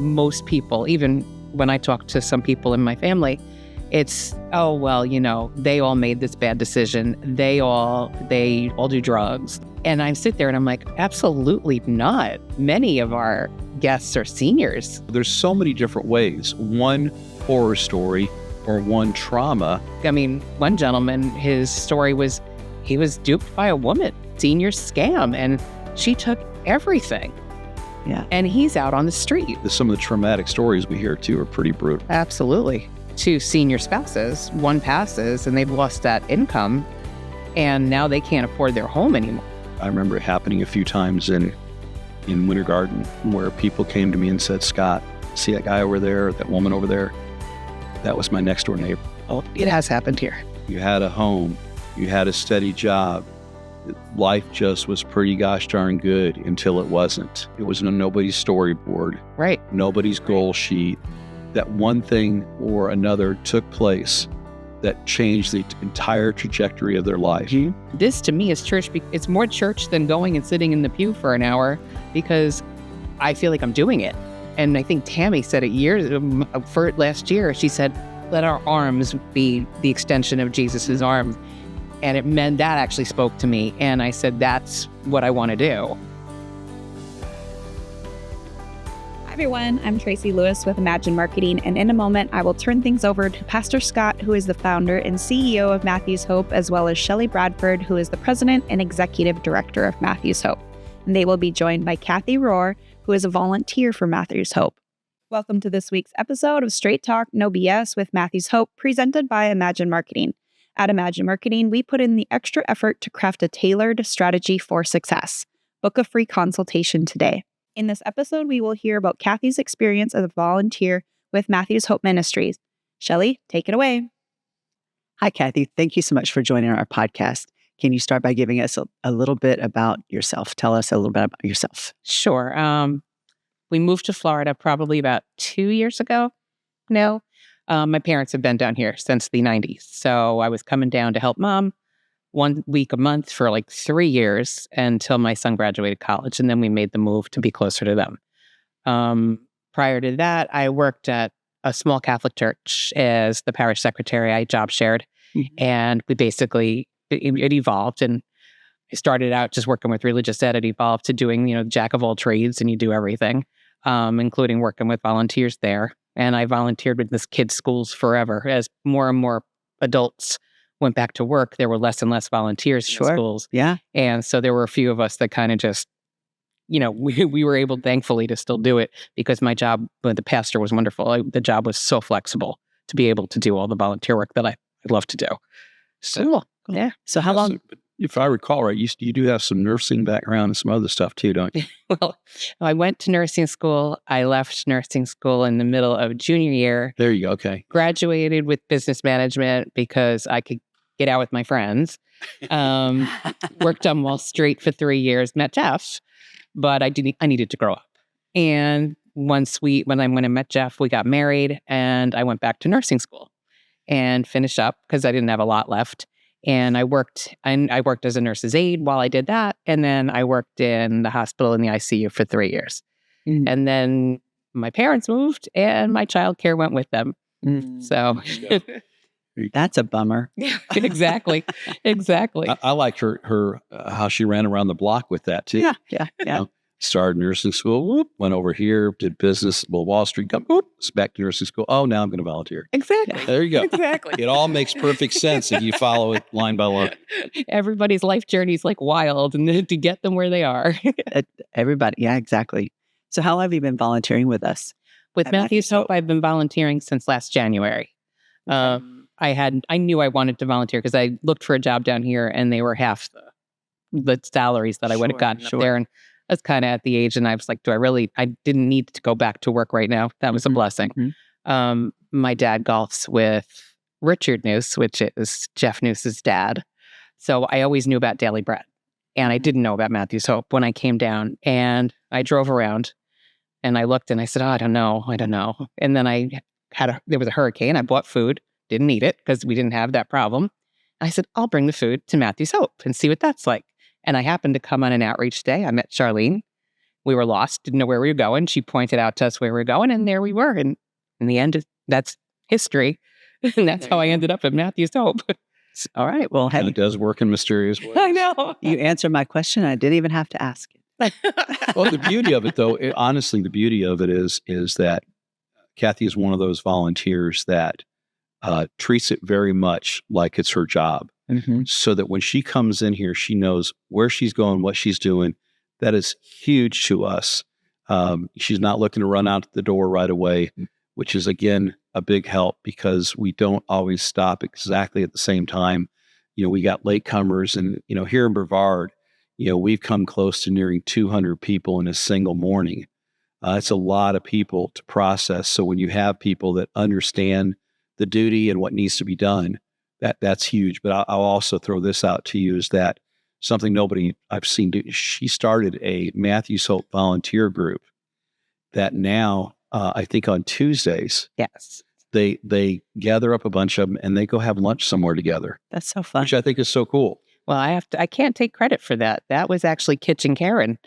most people, even when I talk to some people in my family, it's, oh, well, they all made this bad decision. They all do drugs. And I sit there and I'm like, absolutely not. Many of our guests are seniors. There's so many different ways. One horror story or one trauma. I mean, one gentleman, his story was he was duped by a woman, senior scam, and she took everything. Yeah. And he's out on the street. Some of the traumatic stories we hear too are pretty brutal. Absolutely. 2 senior spouses, one passes and they've lost that income and now they can't afford their home anymore. I remember it happening a few times in Winter Garden where people came to me and said, Scott, see that guy over there, that woman over there? That was my next door neighbor. Oh, it has happened here. You had a home, you had a steady job. Life just was pretty gosh darn good until it wasn't. It was nobody's storyboard. Right. Nobody's goal sheet. That one thing or another took place that changed the entire trajectory of their life. Mm-hmm. This to me is church. It's more church than going and sitting in the pew for an hour because I feel like I'm doing it. And I think Tammy said it last year. She said, let our arms be the extension of Jesus's arm. And it meant that actually spoke to me. And I said, that's what I want to do. Hi everyone, I'm Tracy Lewis with Imagine Marketing, and in a moment I will turn things over to Pastor Scott, who is the founder and CEO of Matthew's Hope, as well as Shelley Bradford, who is the president and executive director of Matthew's Hope. And they will be joined by Kathy Rohr, who is a volunteer for Matthew's Hope. Welcome to this week's episode of Straight Talk, No BS with Matthew's Hope, presented by Imagine Marketing. At Imagine Marketing, we put in the extra effort to craft a tailored strategy for success. Book a free consultation today. In this episode, we will hear about Kathy's experience as a volunteer with Matthew's Hope Ministries. Shelley, take it away. Hi, Kathy. Thank you so much for joining our podcast. Can you start by giving us a little bit about yourself? Tell us a little bit about yourself. Sure. We moved to Florida probably about 2 years ago. No, my parents have been down here since the 90s. So I was coming down to help mom 1 week a month for like 3 years until my son graduated college. And then we made the move to be closer to them. Prior to that, I worked at a small Catholic church as the parish secretary. I job shared. Mm-hmm. And we basically, it evolved. And I started out just working with religious ed. It evolved to doing, jack of all trades, and you do everything, including working with volunteers there. And I volunteered with this kids' schools forever. As more and more adults went back to work, there were less and less volunteers in schools. Yeah. And so there were a few of us that kind of just, we were able, thankfully, to still do it because my job with the pastor was wonderful. The job was so flexible to be able to do all the volunteer work that I love to do. So, cool. Yeah. So how long? If I recall right, you do have some nursing background and some other stuff too, don't you? Well, I went to nursing school. I left nursing school in the middle of junior year. There you go. Okay. Graduated with business management because I could get out with my friends. Worked on Wall Street for 3 years. Met Jeff, but I needed to grow up. And when I met Jeff, we got married, and I went back to nursing school and finished up because I didn't have a lot left. And I worked as a nurse's aide while I did that. And then I worked in the hospital in the ICU for 3 years. Mm. And then my parents moved and my childcare went with them. Mm. So that's a bummer. Yeah, exactly. Exactly. I like her how she ran around the block with that too. Yeah. Started nursing school, whoop, went over here, did business, Wall Street, whoop, back to nursing school. Oh, now I'm going to volunteer. Exactly. There you go. Exactly. It all makes perfect sense if you follow it line by line. Everybody's life journey is like wild, and to get them where they are. Everybody. Yeah, exactly. So how long have you been volunteering with us? With Matthew's Hope, I've been volunteering since last January. Okay. I knew I wanted to volunteer because I looked for a job down here, and they were half the salaries that I would have gotten up there. And I was kind of at the age, and I was like, I didn't need to go back to work right now. That was a blessing. Mm-hmm. My dad golfs with Richard Noose, which is Jeff Noose's dad. So I always knew about Daily Bread, and I didn't know about Matthew's Hope when I came down. And I drove around, and I looked, and I said, I don't know. And then there was a hurricane. I bought food, didn't eat it because we didn't have that problem. I said, I'll bring the food to Matthew's Hope and see what that's like. And I happened to come on an outreach day. I met Charlene, We were lost, didn't know where we were going. She pointed out to us where we were going, and there we were. And in the end, that's history. And that's how I ended up at Matthew's Hope. All right. Well, And it does work in mysterious ways. I know. you answered my question. I didn't even have to ask it. Well, the beauty of it, though, honestly, the beauty of it is that Kathy is one of those volunteers that treats it very much like it's her job. So that when she comes in here, she knows where she's going, what she's doing. That is huge to us. She's not looking to run out the door right away, which is, again, a big help because we don't always stop exactly at the same time. We got latecomers, and, here in Brevard, we've come close to nearing 200 people in a single morning. It's a lot of people to process. So when you have people that understand the duty and what needs to be done, that's huge. But I'll also throw this out to you is that something nobody I've seen do. She started a Matthew's Hope volunteer group that now, I think on Tuesdays, Yes. they gather up a bunch of them and they go have lunch somewhere together, That's so fun. which I think is so cool. Well, I can't take credit for that. That was actually Kitchen Karen.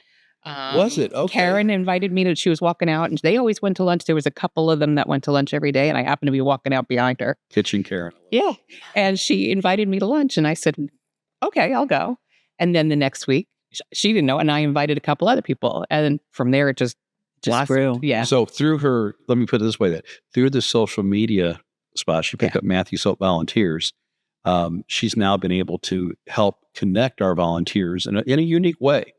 Was it? Okay. Karen invited me she was walking out, and they always went to lunch. There was a couple of them that went to lunch every day, and I happened to be walking out behind her. Kitchen Karen. Yeah. And she invited me to lunch, and I said, okay, I'll go. And then the next week, she didn't know, and I invited a couple other people. And from there, it just grew. Yeah. So through her, let me put it this way, that through the social media spot, she picked up Matthew's Hope volunteers. She's now been able to help connect our volunteers in a unique way.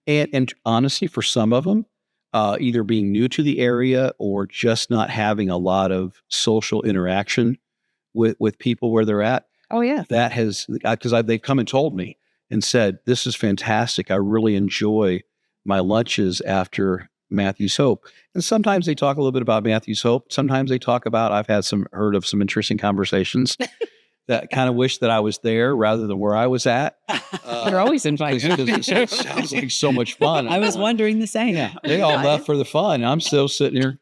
And honestly, for some of them, either being new to the area or just not having a lot of social interaction with people where they're at. Oh, yeah. That has, because they've come and told me and said, this is fantastic. I really enjoy my lunches after Matthew's Hope. And sometimes they talk a little bit about Matthew's Hope. Sometimes they talk about, I've heard of some interesting conversations that kind of wish that I was there rather than where I was at. They're always invited. Because it sounds like so much fun. I was wondering the same. Yeah, they all left for the fun. I'm still sitting here,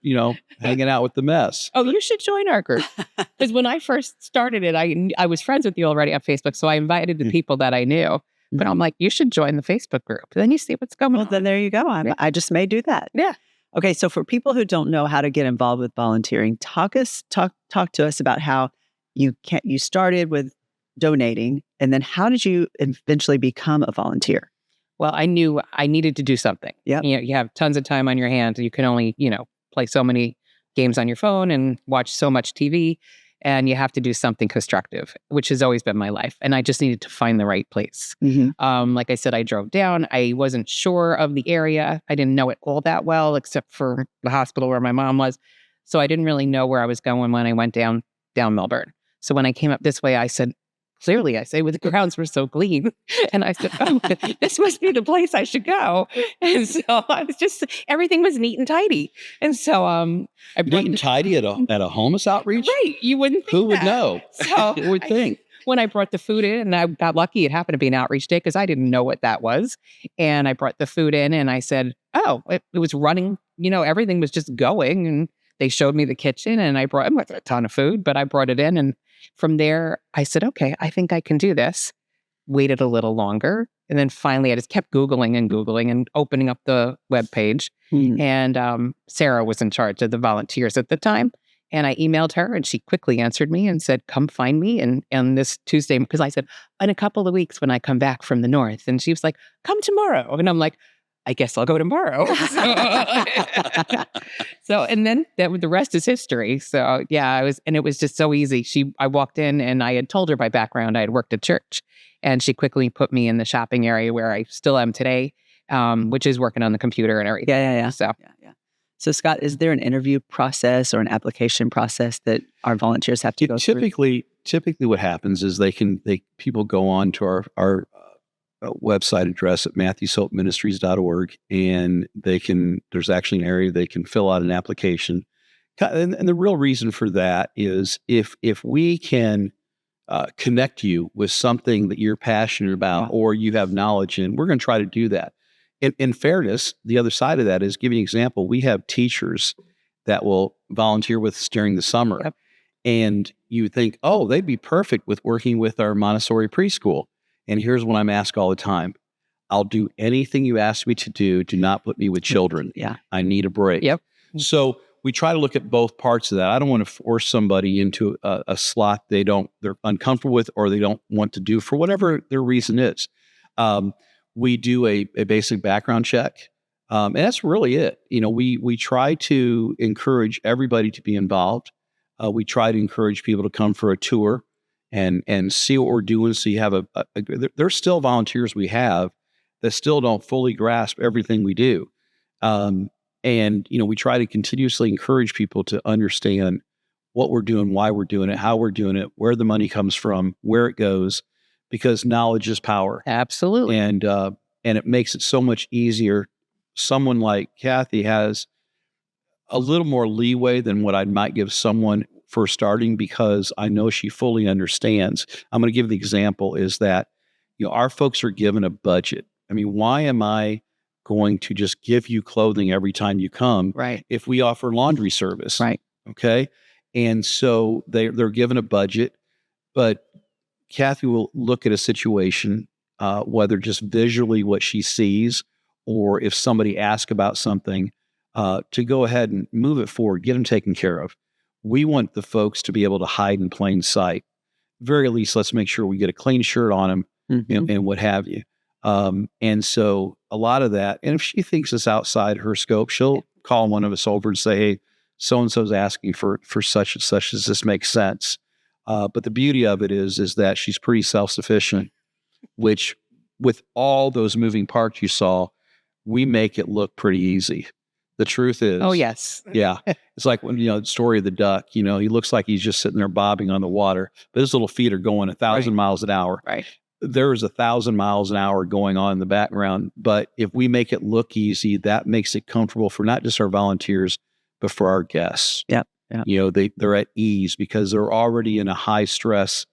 hanging out with the mess. Oh, you should join our group. Because when I first started it, I was friends with you already on Facebook, so I invited the people that I knew. But I'm like, you should join the Facebook group. Then you see what's going on. Well, then there you go. I just may do that. Yeah. Okay, so for people who don't know how to get involved with volunteering, talk to us about how you started with donating, and then how did you eventually become a volunteer? Well, I knew I needed to do something. Yep. You have tons of time on your hands. You can only, play so many games on your phone and watch so much TV, and you have to do something constructive, which has always been my life. And I just needed to find the right place. Like I said, I drove down. I wasn't sure of the area. I didn't know it all that well, except for the hospital where my mom was. So I didn't really know where I was going when I went down Melbourne. So when I came up this way, I said, clearly, the grounds were so clean. And I said, oh, this must be the place I should go. And so I was everything was neat and tidy. And so Neat and tidy at a homeless outreach? Right. You wouldn't think Who would that. know? So Who would think? When I brought the food in, and I got lucky, it happened to be an outreach day because I didn't know what that was. And I brought the food in and I said, oh, it was running, everything was just going. And they showed me the kitchen, and I brought a ton of food, but I brought it in. And from there, I said, okay, I think I can do this. Waited a little longer. And then finally, I just kept Googling and opening up the webpage. And Sarah was in charge of the volunteers at the time. And I emailed her, and she quickly answered me and said, come find me. And this Tuesday, because I said, in a couple of weeks when I come back from the north. And she was like, come tomorrow. And I'm like, I guess I'll go tomorrow. So, and then the rest is history. So yeah, it was just so easy. I walked in and I had told her my background. I had worked at church, and she quickly put me in the shopping area where I still am today, which is working on the computer and everything. Yeah. So, So Scott, is there an interview process or an application process that our volunteers have to go through? Typically what happens is people go on to our website address at matthewshopeministries.org, and there's actually an area they can fill out an application. And the real reason for that is if we can connect you with something that you're passionate about or you have knowledge in, we're going to try to do that. In fairness, the other side of that is, give you an example, we have teachers that will volunteer with us during the summer. Yep. And you think, oh, they'd be perfect with working with our Montessori preschool. And here's what I'm asked all the time. I'll do anything you ask me to do. Do not put me with children. Yeah. I need a break. Yep. So we try to look at both parts of that. I don't want to force somebody into a slot they're uncomfortable with or they don't want to do for whatever their reason is. We do a basic background check. And that's really it. We try to encourage everybody to be involved. We try to encourage people to come for a tour and see what we're doing. So you have there's still volunteers we have that still don't fully grasp everything we do. And we try to continuously encourage people to understand what we're doing, why we're doing it, how we're doing it, where the money comes from, where it goes, because knowledge is power. Absolutely. And it makes it so much easier. Someone like Kathy has a little more leeway than what I might give someone for starting because I know she fully understands. I'm going to give the example is that, our folks are given a budget. I mean, why am I going to just give you clothing every time you come Right. if we offer laundry service? Right. Okay. And so they're given a budget, but Kathy will look at a situation, whether just visually what she sees or if somebody asks about something, to go ahead and move it forward, get them taken care of. We want the folks to be able to hide in plain sight. Very least, let's make sure we get a clean shirt on them and what have you. And so a lot of that, and if she thinks it's outside her scope, she'll call one of us over and say, hey, so-and-so's asking for such and such. Does this make sense? But the beauty of it is that she's pretty self-sufficient, which with all those moving parts you saw, we make it look pretty easy. The truth is, Oh, yes. yeah, it's like when, the story of the duck, he looks like he's just sitting there bobbing on the water, but his little feet are going 1,000 miles an hour. Right. There's 1,000 miles an hour going on in the background. But if we make it look easy, that makes it comfortable for not just our volunteers, but for our guests. Yep. They're at ease because they're already in a high stress,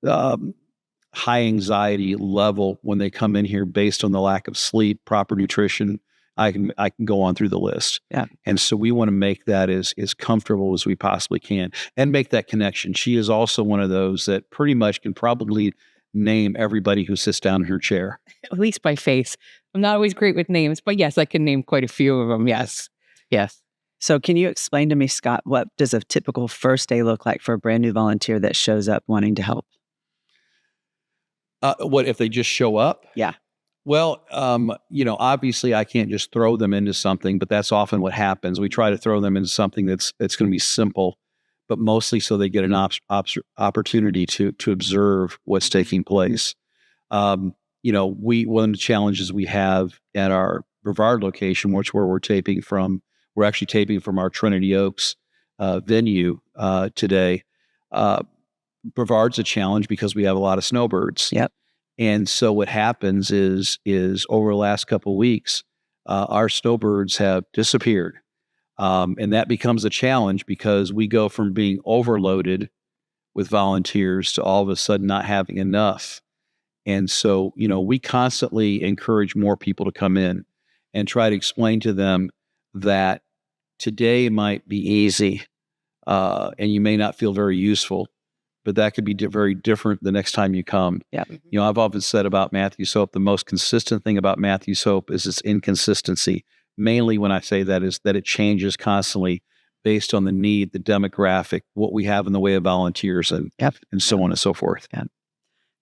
high anxiety level when they come in here based on the lack of sleep, proper nutrition. I can go on through the list. Yeah. And so we want to make that as comfortable as we possibly can and make that connection. She is also one of those that pretty much can probably name everybody who sits down in her chair. At least by face. I'm not always great with names, but yes, I can name quite a few of them. Yes. Yes. So can you explain to me, Scott, what does a typical first day look like for a brand new volunteer that shows up wanting to help? What if they just show up? Yeah. Well, obviously I can't just throw them into something, but that's often what happens. We try to throw them into something that's going to be simple, but mostly so they get an opportunity to observe what's taking place. One of the challenges we have at our Brevard location, where we're taping from, we're actually taping from our Trinity Oaks venue today. Brevard's a challenge because we have a lot of snowbirds. Yep. And so what happens is over the last couple of weeks, our snowbirds have disappeared. And that becomes a challenge because we go from being overloaded with volunteers to all of a sudden not having enough. And so, we constantly encourage more people to come in and try to explain to them that today might be easy and you may not feel very useful, but that could be very different the next time you come. Yeah. I've often said about Matthew's Hope, the most consistent thing about Matthew's Hope is its inconsistency. Mainly when I say that is that it changes constantly based on the need, the demographic, what we have in the way of volunteers and so on and so forth. Yeah.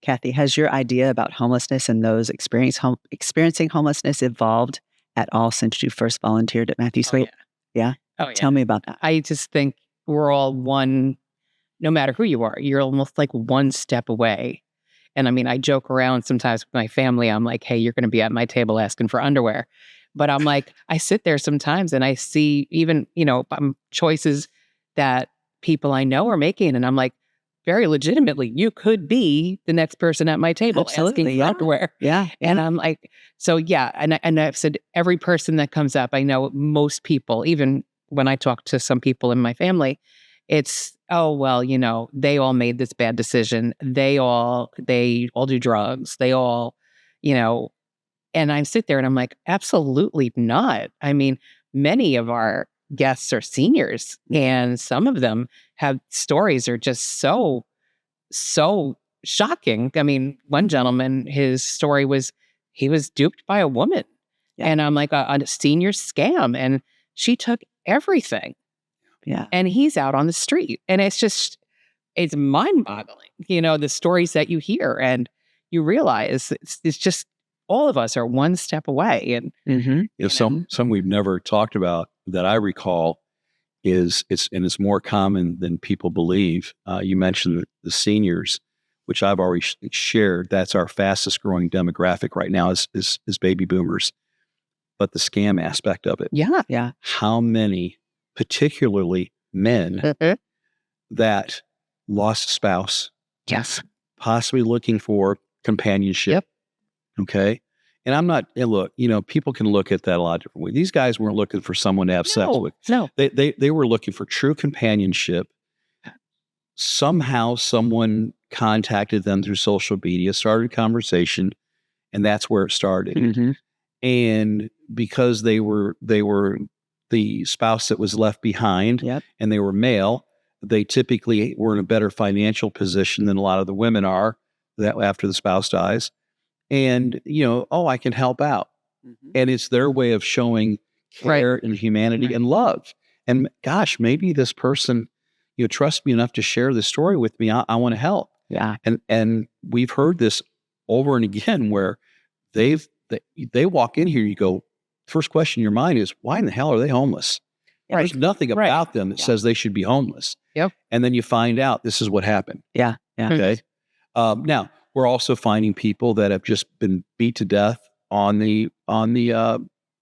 Kathy, has your idea about homelessness and those experiencing homelessness evolved at all since you first volunteered at Matthew's Hope? Yeah? Oh, yeah. Tell me about that. I just think we're all one, no matter who you are, you're almost like one step away. And I mean, I joke around sometimes with my family. I'm like, hey, you're going to be at my table asking for underwear. But I'm like, I sit there sometimes and I see even, choices that people I know are making. And I'm like, very legitimately, you could be the next person at my table asking for underwear. Yeah. And I'm like, so yeah. And I've said every person that comes up, I know most people, even when I talk to some people in my family, it's, oh, well, they all made this bad decision. They all do drugs. They all, and I sit there and I'm like, absolutely not. I mean, many of our guests are seniors and some of them have stories are just so shocking. I mean, one gentleman, his story was he was duped by a woman. Yeah. And I'm like, a senior scam. And she took everything. Yeah. And he's out on the street. And it's mind-boggling, the stories that you hear, and you realize it's just all of us are one step away. And some we've never talked about that I recall is it's more common than people believe. You mentioned the seniors, which I've already shared. That's our fastest growing demographic right now is baby boomers. But the scam aspect of it. Yeah. How many, particularly men, that lost a spouse, Yes. possibly looking for companionship. Yep. Okay. And I'm not, and look, people can look at that a lot of different ways. These guys weren't looking for someone to have sex with. No. They were looking for true companionship. Somehow someone contacted them through social media, started a conversation, and that's where it started. Mm-hmm. And because they were the spouse that was left behind, and they were male, they typically were in a better financial position than a lot of the women are that after the spouse dies. And, I can help out. Mm-hmm. And it's their way of showing care and humanity and love. And gosh, maybe this person, trusts me enough to share this story with me. I want to help. Yeah. And we've heard this over and again where they walk in here, you go, first question in your mind is, why in the hell are they homeless? Right. There's nothing about them that says they should be homeless. Yep. And then you find out this is what happened. Yeah. Okay. Now we're also finding people that have just been beat to death on the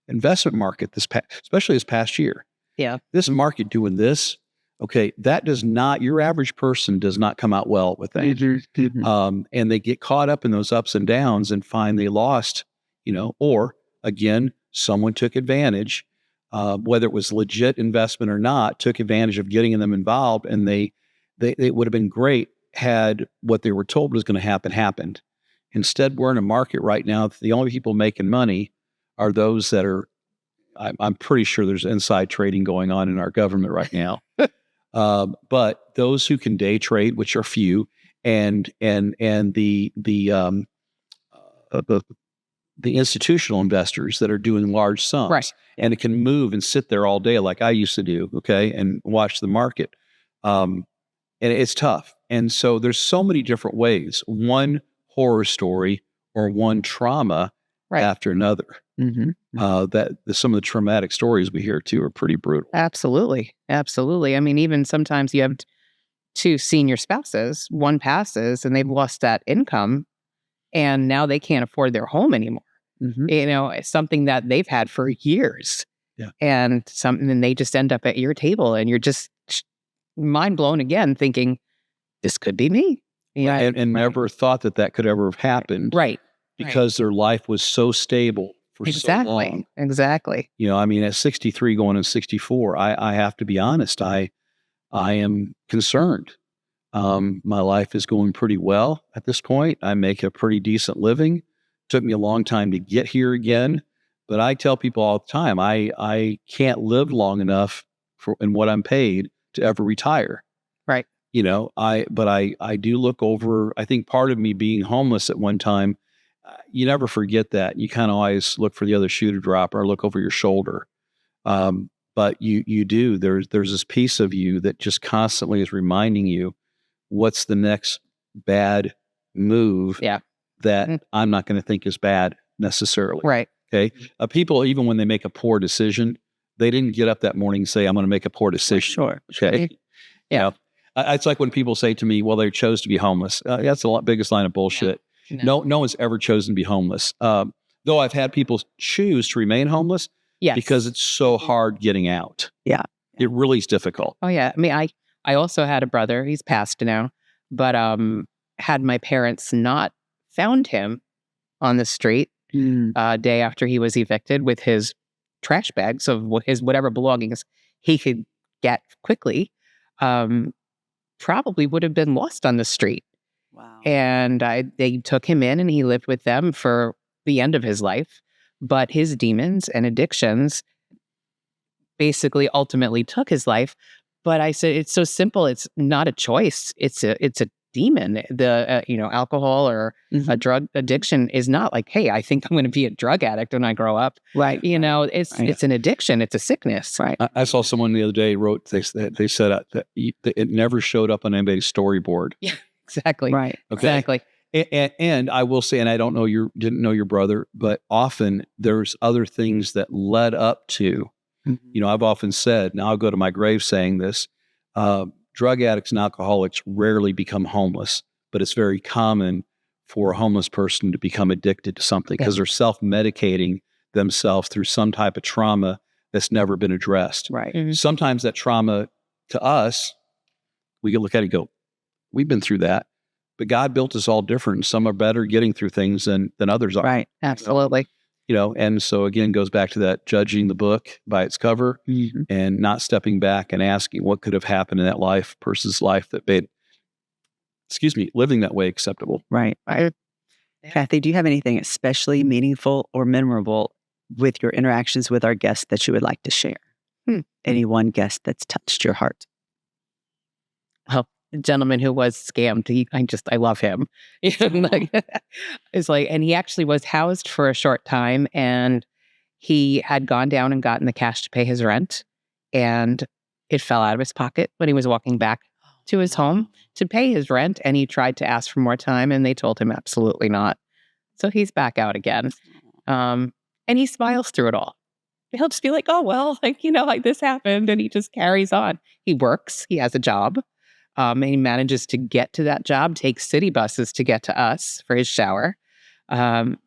investment market especially this past year. Yeah. This market doing this. Okay. That does not, your average person does not come out well with that. Mm-hmm. And they get caught up in those ups and downs and find they lost, or again, someone took advantage, whether it was legit investment or not, took advantage of getting them involved. And they would have been great had what they were told was going to happen happened. Instead, we're in a market right now. The only people making money are those that are, I'm pretty sure there's inside trading going on in our government right now. But those who can day trade, which are few, and the institutional investors that are doing large sums, right, and it can move and sit there all day like I used to do, okay, and watch the market. And it's tough. And so there's so many different ways, one horror story or one trauma after another. Mm-hmm. That some of the traumatic stories we hear too are pretty brutal. Absolutely. Absolutely. I mean, even sometimes you have two senior spouses, one passes and they've lost that income and now they can't afford their home anymore. Mm-hmm. It's something that they've had for years. Yeah. And they just end up at your table and you're just mind blown again thinking, this could be me. Yeah. And never thought that could ever have happened. Right. Because their life was so stable for so long. Exactly. At 63 going on 64, I have to be honest, I am concerned. My life is going pretty well at this point. I make a pretty decent living. Took me a long time to get here again. But I tell people all the time, I can't live long enough in what I'm paid to ever retire. Right. I do look over, I think part of me being homeless at one time, you never forget that. You kind of always look for the other shoe to drop or look over your shoulder. But you do, there's this piece of you that just constantly is reminding you what's the next bad move that I'm not going to think is bad necessarily. Right. Okay. People, even when they make a poor decision, they didn't get up that morning and say, I'm going to make a poor decision. Sure. Okay. Yeah. It's like when people say to me, well, they chose to be homeless. That's the biggest line of bullshit. No one's ever chosen to be homeless. Though I've had people choose to remain homeless because it's so hard getting out. Yeah. It really is difficult. Oh, yeah. I mean, I also had a brother, he's passed now, but had my parents not found him on the street day after he was evicted with his trash bags of his whatever belongings he could get quickly, probably would have been lost on the street. Wow. And they took him in and he lived with them for the end of his life. But his demons and addictions basically ultimately took his life. But I said, it's so simple. It's not a choice. It's a demon. The alcohol or a drug addiction is not like, hey, I think I'm going to be a drug addict when I grow up. Right. It's an addiction. It's a sickness. Right. I saw someone the other day wrote they said that it never showed up on anybody's storyboard. Yeah, exactly. Right. Okay. Exactly. And I will say, and I didn't know your brother, but often there's other things that led up to. I've often said, now I'll go to my grave saying this. Drug addicts and alcoholics rarely become homeless, but it's very common for a homeless person to become addicted to something because they're self-medicating themselves through some type of trauma that's never been addressed. Right. Mhm. Sometimes that trauma to us, we can look at it and go, we've been through that, but God built us all different. Some are better getting through things than others are. Right. Absolutely. And so again, goes back to that judging the book by its cover and not stepping back and asking what could have happened in that person's life that made, living that way acceptable. Right. Kathy, do you have anything especially meaningful or memorable with your interactions with our guests that you would like to share? Any one guest that's touched your heart? Well, the gentleman who was scammed, I love him. And he actually was housed for a short time, and he had gone down and gotten the cash to pay his rent, and it fell out of his pocket when he was walking back to his home to pay his rent, and he tried to ask for more time, and they told him absolutely not. So he's back out again. And he smiles through it all. He'll just be like, oh, well, this happened, and he just carries on. He works. He has a job. And he manages to get to that job, takes city buses to get to us for his shower. But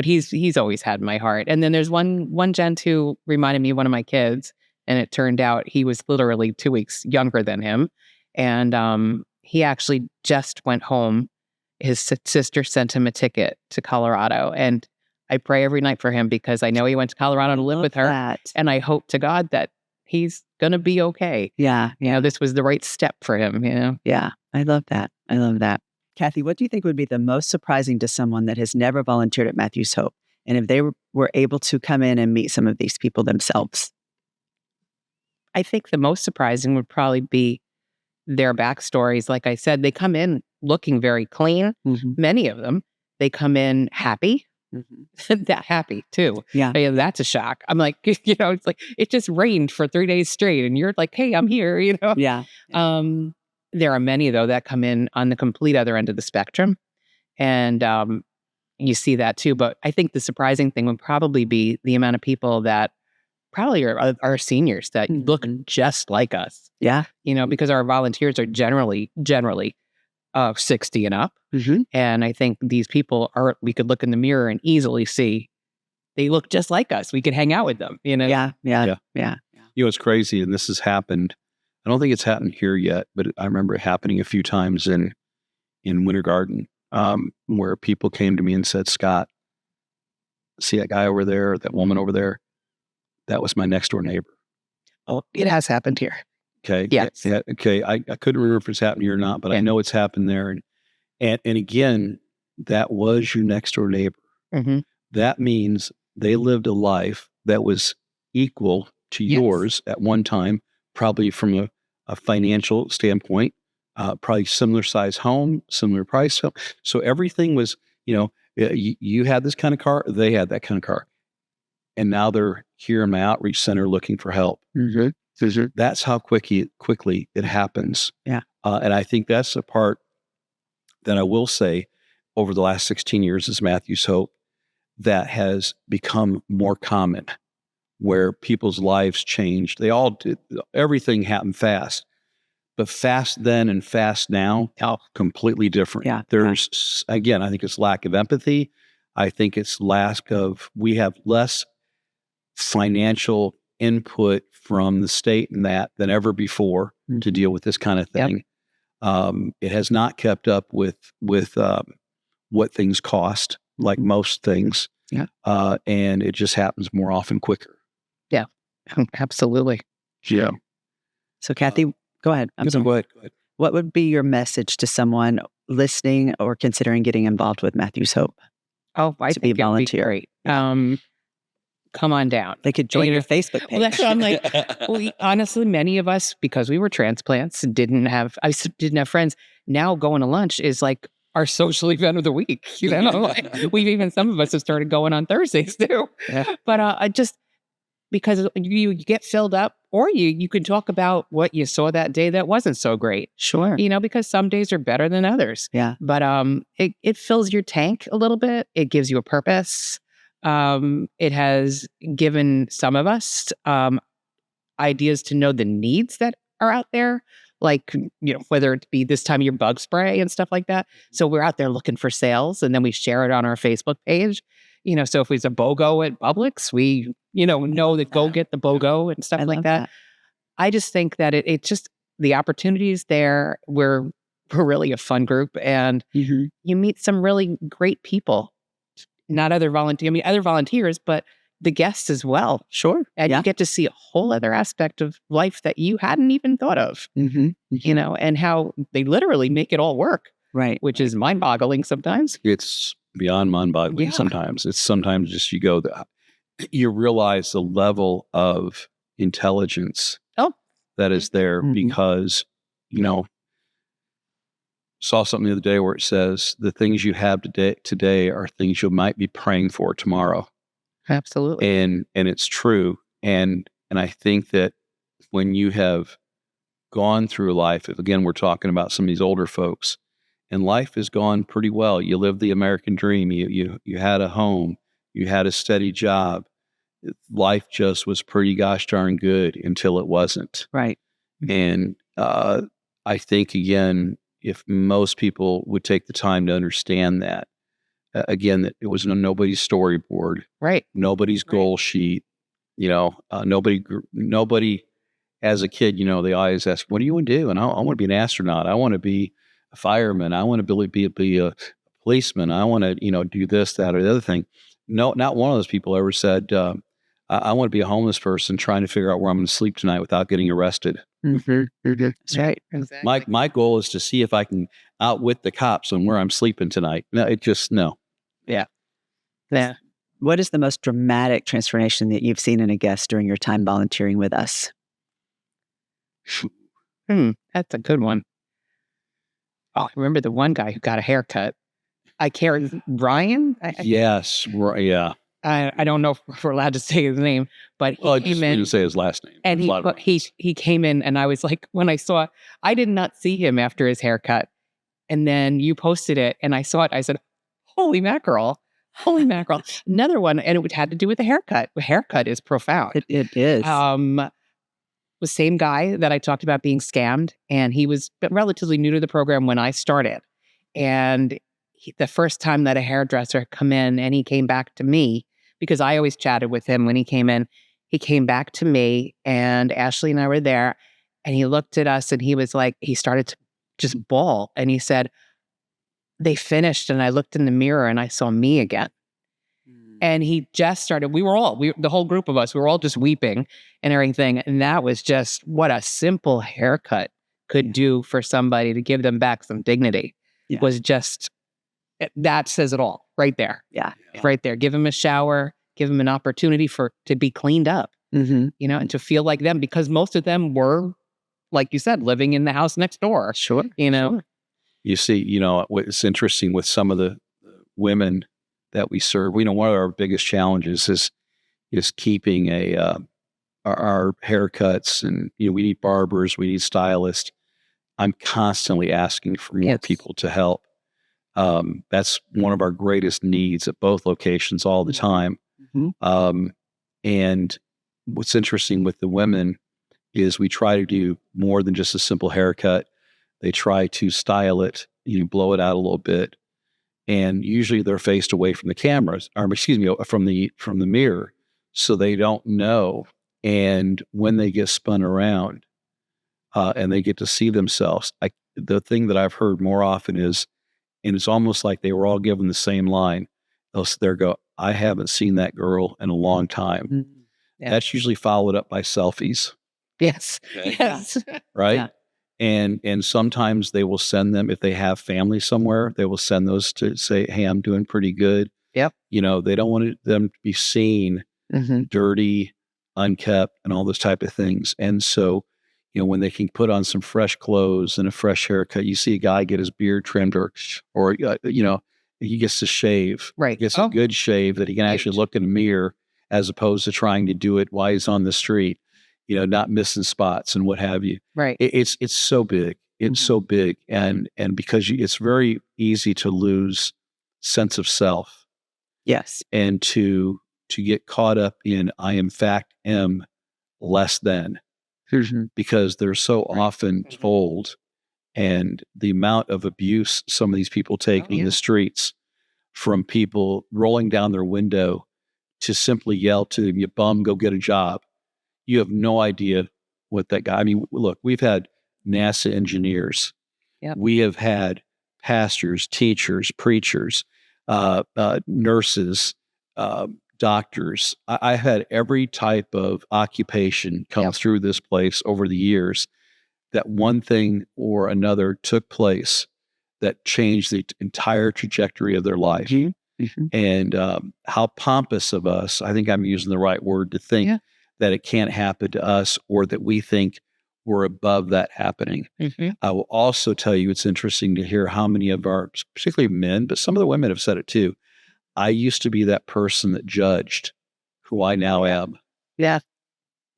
he's always had my heart. And then there's one gent who reminded me of one of my kids, and it turned out he was literally 2 weeks younger than him. And he actually just went home. His sister sent him a ticket to Colorado, and I pray every night for him because I know he went to Colorado to live with her, and I hope to God that he's going to be okay. Yeah. This was the right step for him, Yeah. I love that. Kathy, what do you think would be the most surprising to someone that has never volunteered at Matthew's Hope? And if they were able to come in and meet some of these people themselves? I think the most surprising would probably be their backstories. Like I said, they come in looking very clean. Many of them, they come in happy. That happy too. Yeah. That's a shock. I'm like, it's like it just rained for 3 days straight, and you're like, hey, I'm here. Yeah. There are many though that come in on the complete other end of the spectrum, and you see that too. But I think the surprising thing would probably be the amount of people that probably are seniors that look just like us. Yeah. Because our volunteers are generally 60 and up. And I think these people we could look in the mirror and easily see they look just like us. We could hang out with them, Yeah. It's crazy. And this has happened. I don't think it's happened here yet, but I remember it happening a few times in Winter Garden, where people came to me and said, Scott, see that guy over there, that woman over there? That was my next door neighbor. Oh, it has happened here. Okay. Yes. Yeah, okay. I couldn't remember if it's happened here or not, but I know it's happened there. And again, that was your next door neighbor. That means they lived a life that was equal to yours at one time, probably from a financial standpoint, probably similar size home, similar price home. So everything was, you had this kind of car, they had that kind of car. And now they're here in my outreach center looking for help. That's how quickly it happens. Yeah. And I think that's a part that I will say over the last 16 years as Matthew's Hope that has become more common, where people's lives changed. They all did. Everything happened fast, but fast then and fast now, completely different. Yeah. There's, again, I think it's lack of empathy. I think it's we have less financial input from the state and that than ever before to deal with this kind of thing. It has not kept up with what things cost, like most things. And it just happens more often quicker. Yeah, absolutely. Yeah. So Kathy, go ahead. Go ahead. What would be your message to someone listening or considering getting involved with Matthew's Hope? Oh, I think be it would be volunteer. great. come on down. They could join And, your Facebook page. Well, that's what I'm like. Honestly, many of us, because we were transplants, didn't have friends. Now going to lunch is like our social event of the week. You know, like, some of us have started going on Thursdays too. Yeah. But I just, because you get filled up, or you can talk about what you saw that day that wasn't so great. Sure. You know, because some days are better than others. Yeah. But it fills your tank a little bit. It gives you a purpose. It has given some of us ideas to know the needs that are out there, like, you know, whether it be this time of year bug spray and stuff like that. So we're out there looking for sales, and then we share it on our Facebook page. You know, so if there's a BOGO at Publix, we, know that go get the BOGO and stuff like that. I just think that it just, the opportunities there, we're really a fun group, and you meet some really great people. Not other volunteers, but the guests as well. Sure. And you get to see a whole other aspect of life that you hadn't even thought of, and how they literally make it all work. Right. Which is mind-boggling sometimes. It's beyond mind-boggling sometimes. It's sometimes just you realize the level of intelligence that is there because, saw something the other day where it says the things you have today are things you might be praying for tomorrow. Absolutely. And it's true. And I think that when you have gone through life, again, we're talking about some of these older folks, and life has gone pretty well. You lived the American dream. You had a home. You had a steady job. Life just was pretty gosh darn good until it wasn't. Right. And I think, again, if most people would take the time to understand that, again, that it was nobody's storyboard, right? Nobody's goal sheet, nobody as a kid, they always ask, what do you want to do? And I want to be an astronaut. I want to be a fireman. I want to be a policeman. I want to, do this, that, or the other thing. No, not one of those people ever said, I want to be a homeless person trying to figure out where I'm going to sleep tonight without getting arrested. That's right. Exactly. My goal is to see if I can outwit the cops on where I'm sleeping tonight. No, no. Yeah. What is the most dramatic transformation that you've seen in a guest during your time volunteering with us? That's a good one. Oh, I remember the one guy who got a haircut. Brian? Yes. Yeah. I don't know if we're allowed to say his name, but he came in. You say his last name. And he came in, and I was like, I did not see him after his haircut. And then you posted it, and I saw it. I said, holy mackerel. Another one, and it had to do with the haircut. The haircut is profound. It is. The same guy that I talked about being scammed, and he was relatively new to the program when I started. And the first time that a hairdresser come in, and he came back to me, because I always chatted with him when he came in. He came back to me, and Ashley and I were there, and he looked at us, and he was like, he started to just bawl, and he said, they finished, and I looked in the mirror, and I saw me again. And he just started, the whole group of us, we were all just weeping and everything. And that was just what a simple haircut could do for somebody to give them back some dignity. Yeah. Was just, that says it all right there. Yeah. Right there. Give them a shower, give them an opportunity to be cleaned up, and to feel like them, because most of them were, like you said, living in the house next door. Sure. Sure. You see, what's interesting with some of the women that we serve, one of our biggest challenges is keeping our haircuts, and we need barbers, we need stylists. I'm constantly asking for more people to help. That's one of our greatest needs at both locations all the time. And what's interesting with the women is we try to do more than just a simple haircut. They try to style it, blow it out a little bit. And usually they're faced away from the cameras, or from the mirror, so they don't know. And when they get spun around, and they get to see themselves, the thing that I've heard more often is, and it's almost like they were all given the same line. They'll sit there and go, I haven't seen that girl in a long time. Yeah. That's usually followed up by selfies. Yes. Okay. Yes. Right. Yeah. And sometimes they will send them, if they have family somewhere, they will send those to say, hey, I'm doing pretty good. Yep. They don't want them to be seen dirty, unkept, and all those type of things. And so, when they can put on some fresh clothes and a fresh haircut, you see a guy get his beard trimmed, or he gets to shave, Right. gets a good shave that he can actually look in a mirror, as opposed to trying to do it while he's on the street, not missing spots and what have you. Right. It's so big. It's so big. And because it's very easy to lose sense of self. Yes. And to get caught up in, I in fact am less than, because they're so often told, and the amount of abuse some of these people take in the streets, from people rolling down their window to simply yell to them, "You bum, go get a job." You have no idea what that guy, I mean, look, we've had NASA engineers. Yep. We have had pastors, teachers, preachers, nurses, doctors. I had every type of occupation come through this place over the years, that one thing or another took place that changed the entire trajectory of their life. And how pompous of us, I think I'm using the right word, to think that it can't happen to us, or that we think we're above that happening. I will also tell you, it's interesting to hear how many of our, particularly men, but some of the women have said it too, I used to be that person that judged who I now am. Yeah.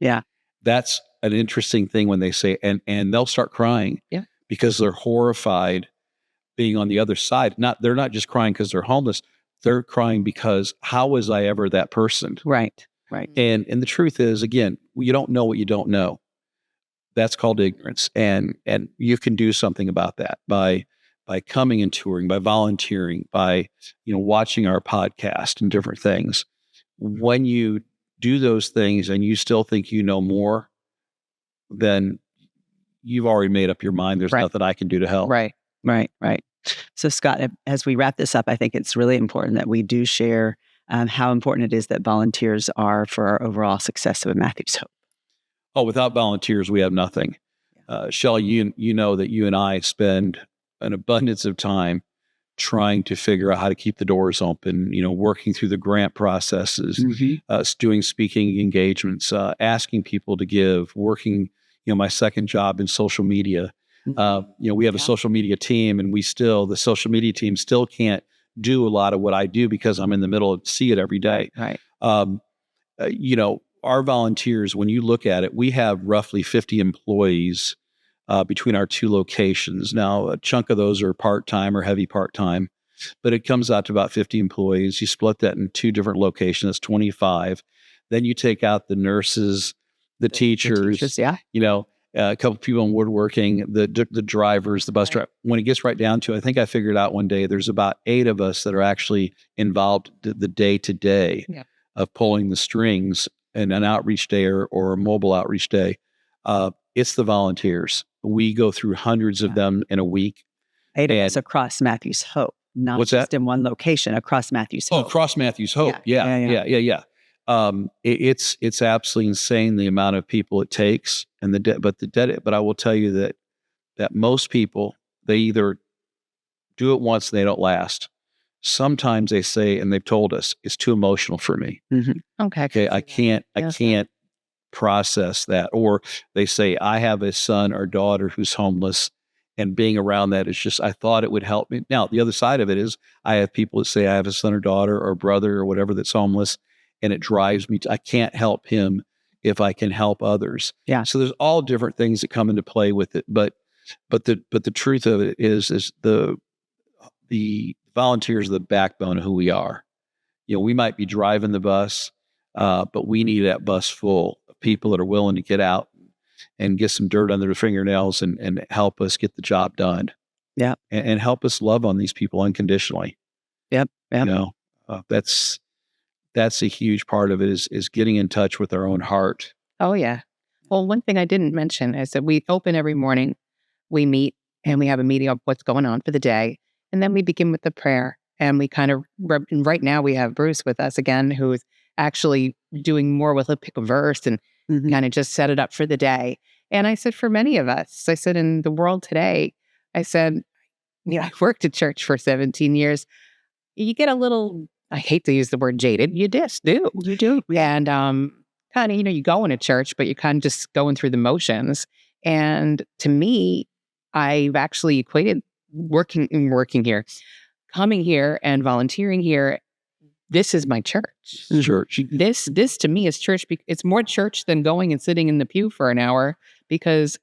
Yeah. That's an interesting thing when they say, and they'll start crying because they're horrified being on the other side. They're not just crying because they're homeless. They're crying because, how was I ever that person? Right. And the truth is, again, you don't know what you don't know. That's called ignorance. And you can do something about that by coming and touring, by volunteering, by, watching our podcast and different things. When you do those things and you still think you know more, then you've already made up your mind. There's nothing I can do to help. Right. So, Scott, as we wrap this up, I think it's really important that we do share how important it is that volunteers are for our overall success of Matthew's Hope. Oh, without volunteers, we have nothing. Shelley, you know that you and I spend an abundance of time trying to figure out how to keep the doors open, working through the grant processes, doing speaking engagements, asking people to give, working, my second job in social media. We have a social media team, and the social media team still can't do a lot of what I do because I'm in the middle of see it every day. Right. Our volunteers, when you look at it, we have roughly 50 employees between our two locations. Now, a chunk of those are part-time or heavy part-time, but it comes out to about 50 employees. You split that in two different locations, that's 25. Then you take out the nurses, the teachers, a couple people in woodworking, the drivers, the bus driver. When it gets right down to it, I think I figured out one day there's about 8 of us that are actually involved the day-to-day of pulling the strings in an outreach day or a mobile outreach day. It's the volunteers. We go through hundreds of them in a week. 8 of us across Matthew's Hope, not What's just that? in one location, across Matthew's Hope. Oh, across Matthew's Hope. Yeah. It's absolutely insane the amount of people it takes, and but I will tell you that most people, they either do it once and they don't last. Sometimes they say, and they've told us, it's too emotional for me. Okay. I can't process that. Or they say, I have a son or daughter who's homeless, and being around that is just, I thought it would help me. Now, the other side of it is, I have people that say, I have a son or daughter or brother or whatever that's homeless, and it drives me I can't help him if I can help others. Yeah. So there's all different things that come into play with it. But the truth of it is the volunteers are the backbone of who we are. We might be driving the bus, but we need that bus full of people that are willing to get out and get some dirt under their fingernails and help us get the job done. Yeah. And help us love on these people unconditionally. Yep. That's a huge part of it is getting in touch with our own heart. Oh, yeah. Well, one thing I didn't mention is that we open every morning, we meet, and we have a meeting of what's going on for the day. And then we begin with the prayer. And we kind of, right now we have Bruce with us again, who is actually doing more with a pick a verse and kind of just set it up for the day. And I said, for many of us, I said, in the world today, I said, I worked at church for 17 years. You get a little I hate to use the word jaded. You just do. You do. And kind of, you go into church, but you're kind of just going through the motions. And to me, I've actually equated working here, coming here and volunteering here. This is my church. Church. This to me is church. It's more church than going and sitting in the pew for an hour, because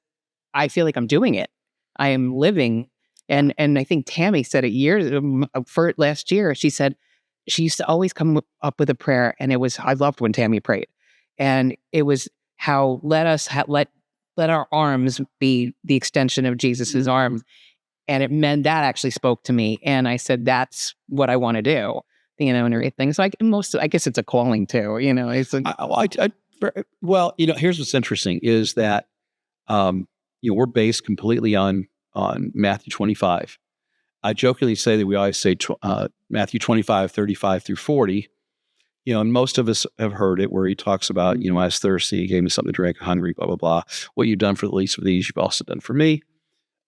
I feel like I'm doing it. I am living. And I think Tammy said it for last year. She said she used to always come up with a prayer, and I loved when Tammy prayed, and it was how let our arms be the extension of Jesus's arms, and it meant that actually spoke to me, and I said that's what I want to do, and everything. So I guess it's a calling too, It's well, here's what's interesting is that we're based completely on Matthew 25. I jokingly say that we always say Matthew 25, 35 through 40. And most of us have heard it where he talks about, I was thirsty, he gave me something to drink, hungry, blah, blah, blah. What you've done for the least of these, you've also done for me.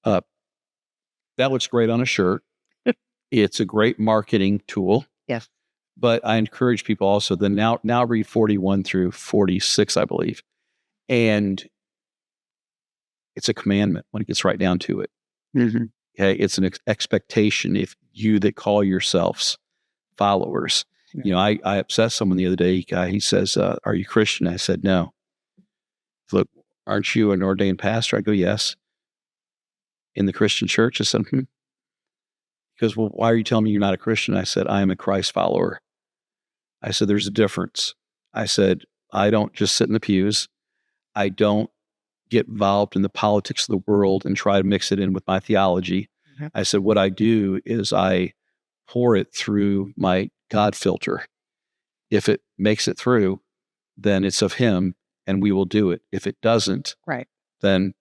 That looks great on a shirt. It's a great marketing tool. Yes. But I encourage people also to now read 41 through 46, I believe. And it's a commandment when it gets right down to it. Mm-hmm. Okay, it's an expectation if you that call yourselves followers. Yeah. I upset someone the other day. He says, "Are you Christian?" I said, "No." Look, aren't you an ordained pastor? I go, "Yes." In the Christian church? I said, "Hmm." He goes, "Well, why are you telling me you're not a Christian?" I said, "I am a Christ follower." I said, "There's a difference." I said, "I don't just sit in the pews. I don't get involved in the politics of the world and try to mix it in with my theology." Mm-hmm. I said, "What I do is I pour it through my God filter. If it makes it through, then it's of him and we will do it. If it doesn't, right, then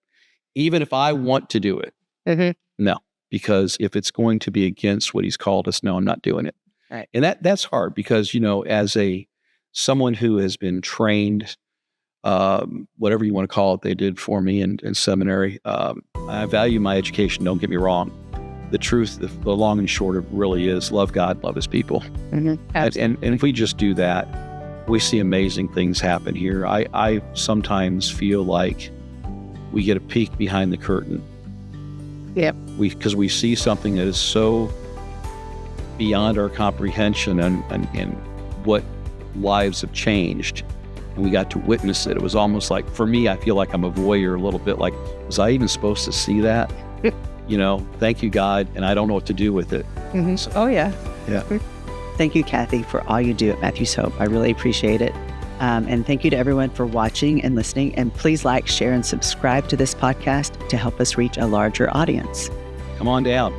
even if I want to do it, mm-hmm. No, because if it's going to be against what he's called us, no, I'm not doing it." Right. And that's hard because, as someone who has been trained, whatever you want to call it, they did for me in seminary. I value my education. Don't get me wrong. The truth, the long and short of it really is love God, love his people. Mm-hmm. And if we just do that, we see amazing things happen here. I sometimes feel like we get a peek behind the curtain. Yep. Because we see something that is so beyond our comprehension and what lives have changed. And we got to witness it. It was almost like, for me, I feel like I'm a voyeur a little bit. Like, was I even supposed to see that? Thank you, God, and I don't know what to do with it. Mm-hmm. So, oh, yeah. Yeah. Thank you, Kathy, for all you do at Matthew's Hope. I really appreciate it. And thank you to everyone for watching and listening. And please like, share, and subscribe to this podcast to help us reach a larger audience. Come on down.